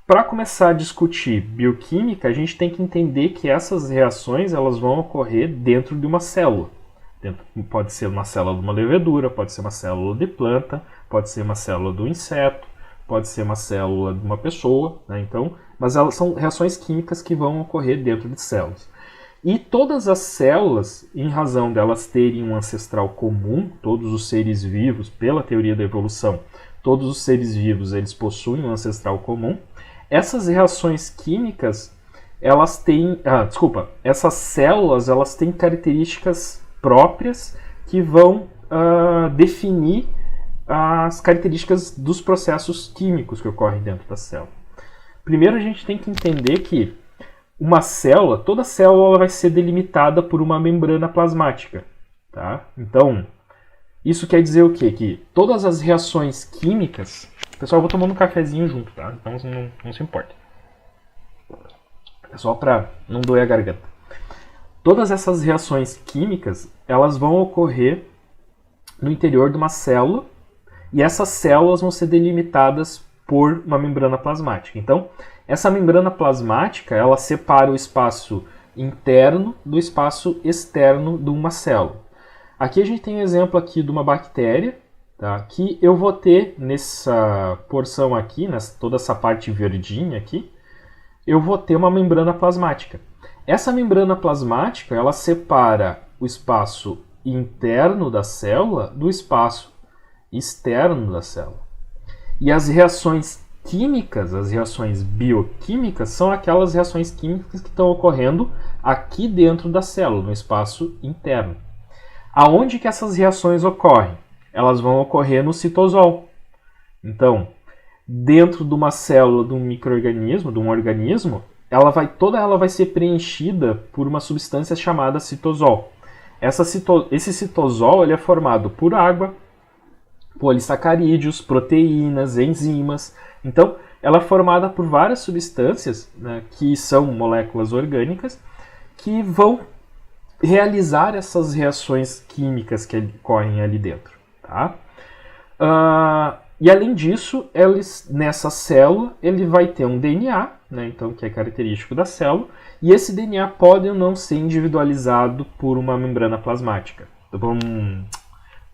Para começar a discutir bioquímica, a gente tem que entender que essas reações elas vão ocorrer dentro de uma célula. Pode ser uma célula de uma levedura, pode ser uma célula de planta, pode ser uma célula do inseto, pode ser uma célula de uma pessoa, né? Então, mas elas são reações químicas que vão ocorrer dentro de células. E todas as células, em razão delas terem um ancestral comum, todos os seres vivos, pela teoria da evolução, todos os seres vivos eles possuem um ancestral comum. Essas reações químicas, elas têm, essas células, elas têm características próprias que vão definir as características dos processos químicos que ocorrem dentro da célula. Primeiro a gente tem que entender que uma célula, toda célula vai ser delimitada por uma membrana plasmática, tá? Então, isso quer dizer o quê? Que todas as reações químicas... Pessoal, eu vou tomando um cafezinho junto, tá? Então não se importa. É só para não doer a garganta. Todas essas reações químicas, elas vão ocorrer no interior de uma célula e essas células vão ser delimitadas por uma membrana plasmática. Então, essa membrana plasmática, ela separa o espaço interno do espaço externo de uma célula. Aqui a gente tem um exemplo aqui de uma bactéria, tá? Que eu vou ter nessa porção aqui, toda essa parte verdinha aqui, eu vou ter uma membrana plasmática. Essa membrana plasmática, ela separa o espaço interno da célula do espaço externo da célula. E as reações químicas, as reações bioquímicas, são aquelas reações químicas que estão ocorrendo aqui dentro da célula, no espaço interno. Aonde que essas reações ocorrem? Elas vão ocorrer no citosol. Então, dentro de uma célula de um micro-organismo, de um organismo, toda ela vai ser preenchida por uma substância chamada citosol. Esse citosol ele é formado por água, polissacarídeos, proteínas, enzimas. Então, ela é formada por várias substâncias, né, que são moléculas orgânicas que vão realizar essas reações químicas que ocorrem ali dentro. Tá? E além disso, nessa célula ele vai ter um DNA, né, então, que é característico da célula, e esse DNA pode ou não ser individualizado por uma membrana plasmática,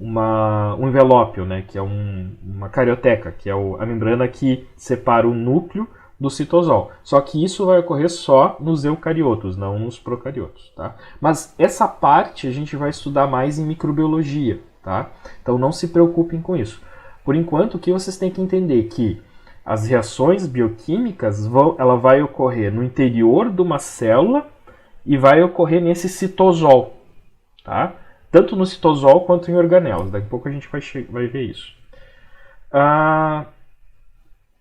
um envelópio, né, que é uma carioteca, que é a membrana que separa o núcleo do citosol. Só que isso vai ocorrer só nos eucariotos, não nos procariotos. Tá? Mas essa parte a gente vai estudar mais em microbiologia. Tá? Então não se preocupem com isso. Por enquanto, o que vocês têm que entender é que as reações bioquímicas ela vai ocorrer no interior de uma célula e vai ocorrer nesse citosol. Tá? Tanto no citosol quanto em organelas. Daqui a pouco a gente vai ver isso.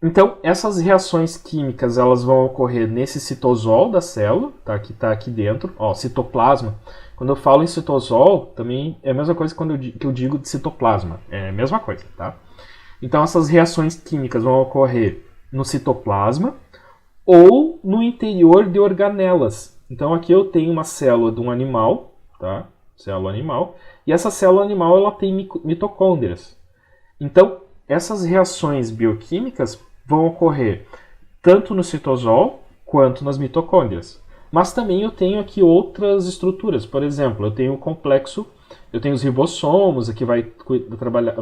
Então, essas reações químicas elas vão ocorrer nesse citosol da célula, tá? Que está aqui dentro, ó, citoplasma. Quando eu falo em citosol, também é a mesma coisa que eu digo de citoplasma. É a mesma coisa, tá? Então, essas reações químicas vão ocorrer no citoplasma ou no interior de organelas. Então, aqui eu tenho uma célula de um animal, tá? Célula animal. E essa célula animal ela tem mitocôndrias. Então, essas reações bioquímicas vão ocorrer tanto no citosol quanto nas mitocôndrias. Mas também eu tenho aqui outras estruturas. Por exemplo, eu tenho o complexo, eu tenho os ribossomos, aqui vai trabalhar,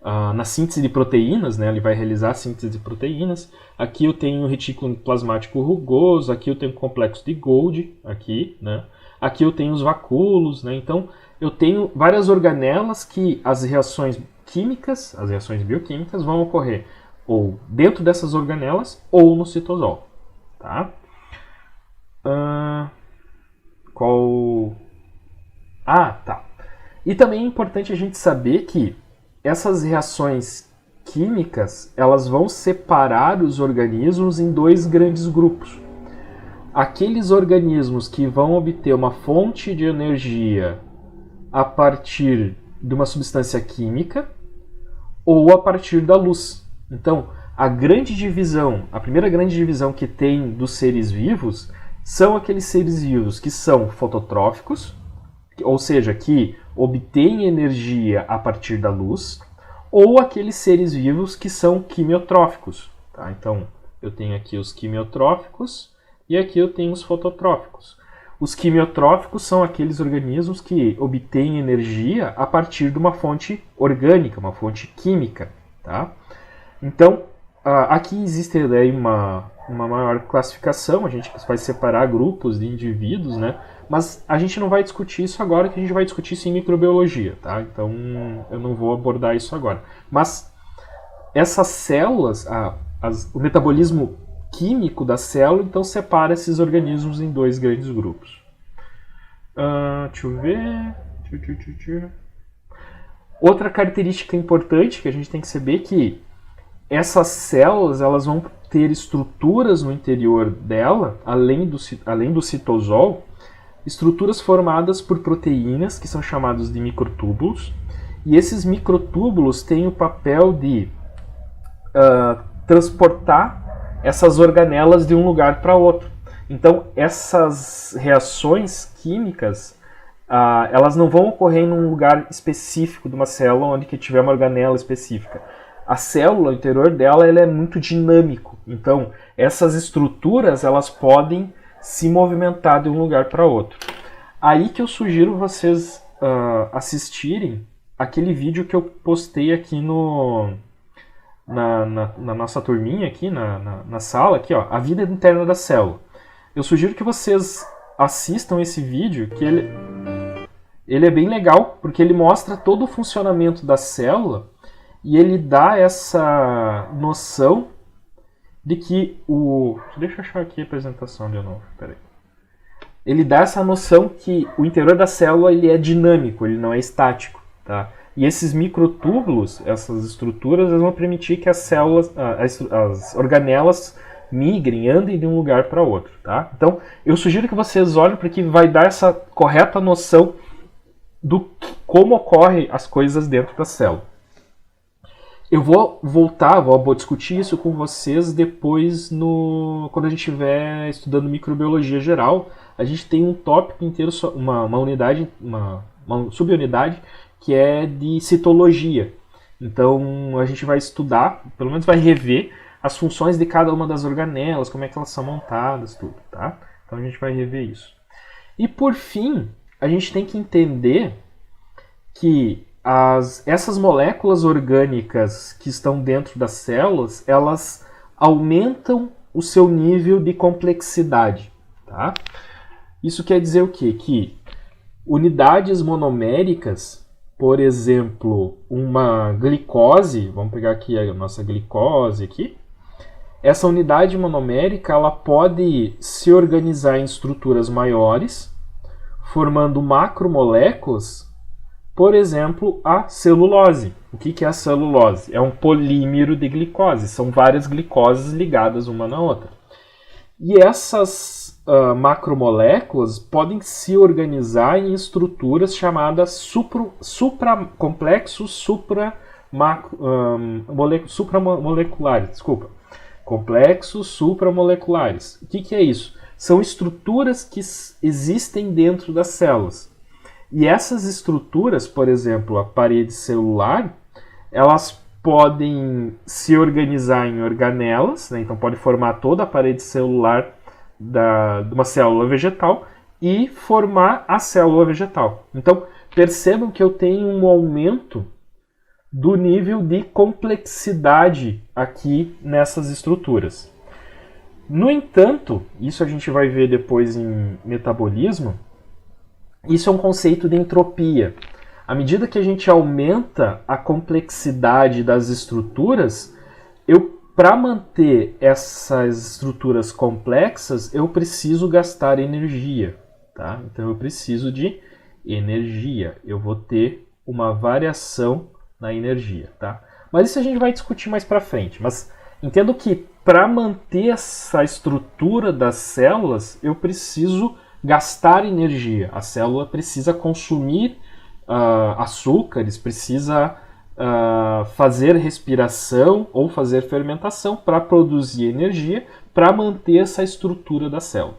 na síntese de proteínas, né? Ele vai realizar a síntese de proteínas. Aqui eu tenho o retículo plasmático rugoso, aqui eu tenho o complexo de Golgi, aqui, né? Aqui eu tenho os vacúolos, né? Então eu tenho várias organelas que as reações químicas, as reações bioquímicas vão ocorrer ou dentro dessas organelas ou no citosol. Tá? Tá. E também é importante a gente saber que essas reações químicas elas vão separar os organismos em dois grandes grupos. Aqueles organismos que vão obter uma fonte de energia a partir de uma substância química ou a partir da luz. Então, a primeira grande divisão que tem dos seres vivos são aqueles seres vivos que são fototróficos, ou seja, que obtêm energia a partir da luz, ou aqueles seres vivos que são quimiotróficos. Tá? Então, eu tenho aqui os quimiotróficos e aqui eu tenho os fototróficos. Os quimiotróficos são aqueles organismos que obtêm energia a partir de uma fonte orgânica, uma fonte química. Tá? Então, aqui existe aí uma maior classificação, a gente vai separar grupos de indivíduos, né? Mas a gente não vai discutir isso agora, que a gente vai discutir isso em microbiologia, tá? Então eu não vou abordar isso agora. Mas essas células, o metabolismo químico da célula, então separa esses organismos em dois grandes grupos. Deixa eu ver... Outra característica importante que a gente tem que saber é que essas células elas vão ter estruturas no interior dela, além do citosol, estruturas formadas por proteínas, que são chamados de microtúbulos, e esses microtúbulos têm o papel de transportar essas organelas de um lugar para outro. Então, essas reações químicas, elas não vão ocorrer em um lugar específico de uma célula onde que tiver uma organela específica. A célula, o interior dela, ele é muito dinâmico. Então, essas estruturas elas podem se movimentar de um lugar para outro. Aí que eu sugiro vocês assistirem aquele vídeo que eu postei aqui na nossa turminha, aqui na sala, aqui, ó, a vida interna da célula. Eu sugiro que vocês assistam esse vídeo, que ele é bem legal, porque ele mostra todo o funcionamento da célula e ele dá essa noção de que Deixa eu achar aqui a apresentação de novo, peraí. Ele dá essa noção que o interior da célula ele é dinâmico, ele não é estático, tá? E esses microtúbulos, essas estruturas, elas vão permitir que as células, as organelas migrem, andem de um lugar para outro, tá? Então, eu sugiro que vocês olhem porque vai dar essa correta noção do como ocorrem as coisas dentro da célula. Eu vou vou discutir isso com vocês depois quando a gente estiver estudando microbiologia geral. A gente tem um tópico inteiro, uma unidade, uma subunidade que é de citologia. Então a gente vai estudar, pelo menos vai rever as funções de cada uma das organelas, como é que elas são montadas, tudo, tá? Então a gente vai rever isso. E por fim, a gente tem que entender que essas moléculas orgânicas que estão dentro das células, elas aumentam o seu nível de complexidade. Tá? Isso quer dizer o quê? Que unidades monoméricas, por exemplo, uma glicose, vamos pegar aqui a nossa glicose aqui, essa unidade monomérica ela pode se organizar em estruturas maiores, formando macromoléculas. Por exemplo, a celulose. O que é a celulose? É um polímero de glicose. São várias glicoses ligadas uma na outra. E essas macromoléculas podem se organizar em estruturas chamadas complexos supramoleculares. Desculpa. Complexos supramoleculares. O que é isso? São estruturas que existem dentro das células. E essas estruturas, por exemplo, a parede celular, elas podem se organizar em organelas, né? Então pode formar toda a parede celular de uma célula vegetal e formar a célula vegetal. Então percebam que eu tenho um aumento do nível de complexidade aqui nessas estruturas. No entanto, isso a gente vai ver depois em metabolismo, isso é um conceito de entropia. À medida que a gente aumenta a complexidade das estruturas, para manter essas estruturas complexas, eu preciso gastar energia. Tá? Então eu preciso de energia. Eu vou ter uma variação na energia. Tá? Mas isso a gente vai discutir mais para frente. Mas entendo que para manter essa estrutura das células, eu preciso gastar energia. A célula precisa consumir açúcares, precisa fazer respiração ou fazer fermentação para produzir energia para manter essa estrutura da célula.